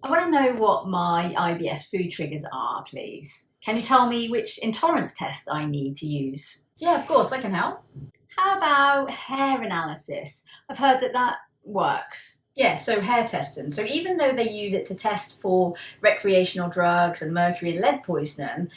I want to know what my IBS food triggers are, please. Can you tell me which intolerance test I need to use? Yeah, of course, I can help. How about hair analysis? I've heard that works. Yeah, so hair testing. So even though they use it to test for recreational drugs and mercury and lead poisoning,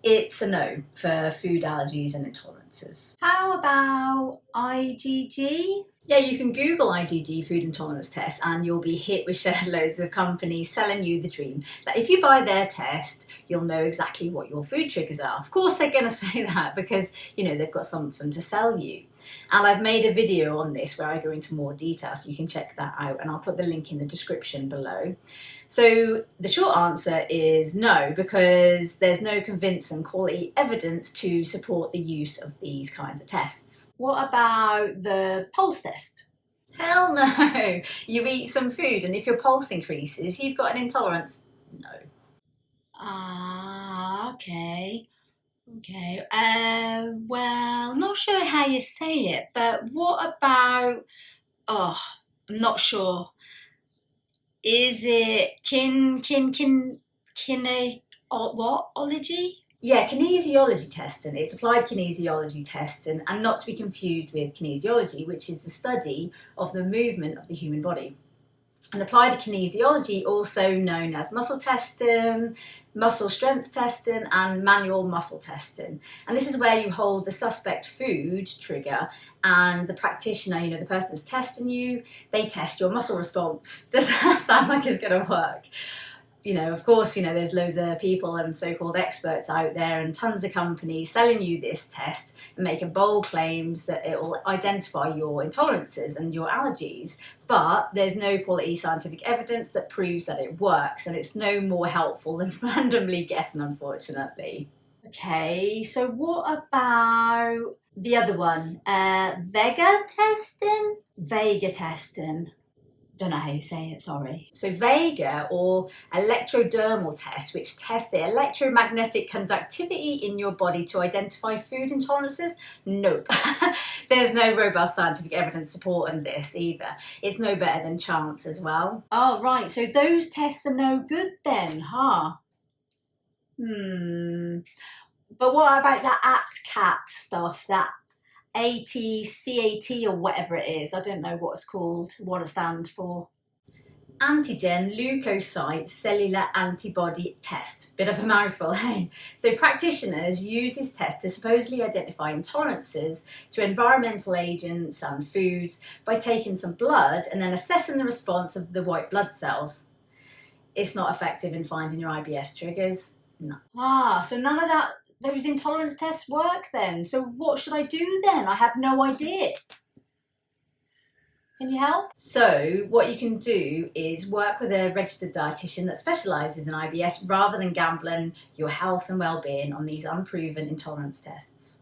it's a no for food allergies and intolerances. How about IgG? Yeah, you can Google IgG food intolerance test and you'll be hit with shed loads of companies selling you the dream that if you buy their test, you'll know exactly what your food triggers are. Of course they're going to say that because, you know, they've got something to sell you. And I've made a video on this where I go into more detail, so you can check that out and I'll put the link in the description below. So the short answer is no, because there's no convincing quality evidence to support the use of these kinds of tests. What about the pulse test? Hell no! You eat some food and if your pulse increases, you've got an intolerance. No. Okay. Well, not sure how you say it, but what about, I'm not sure. Is it ology? Yeah, kinesiology testing. It's applied kinesiology testing, and not to be confused with kinesiology, which is the study of the movement of the human body. And applied kinesiology, also known as muscle testing, muscle strength testing, and manual muscle testing. And this is where you hold the suspect food trigger and the practitioner, you know, the person that's testing you, they test your muscle response. Does that sound like it's going to work? You know, of course, you know, there's loads of people and so-called experts out there and tons of companies selling you this test and making bold claims that it will identify your intolerances and your allergies, but there's no quality scientific evidence that proves that it works, and it's no more helpful than randomly guessing, unfortunately. Okay, so what about the other one? Vega testing? Vega testing. Don't know how you say it, sorry. So Vega, or electrodermal test, which tests the electromagnetic conductivity in your body to identify food intolerances. Nope. There's no robust scientific evidence supporting this either. It's no better than chance as well. Oh, right, so those tests are no good then, huh? But what about that ACT-CAT stuff, that ATCAT or whatever it is? I don't know what it's called, what it stands for. Antigen leukocyte cellular antibody test. Bit of a mouthful, hey? So practitioners use this test to supposedly identify intolerances to environmental agents and foods by taking some blood and then assessing the response of the white blood cells. It's not effective in finding your IBS triggers. No. So none of those intolerance tests work then. So what should I do then? I have no idea. Can you help? So what you can do is work with a registered dietitian that specialises in IBS rather than gambling your health and well-being on these unproven intolerance tests.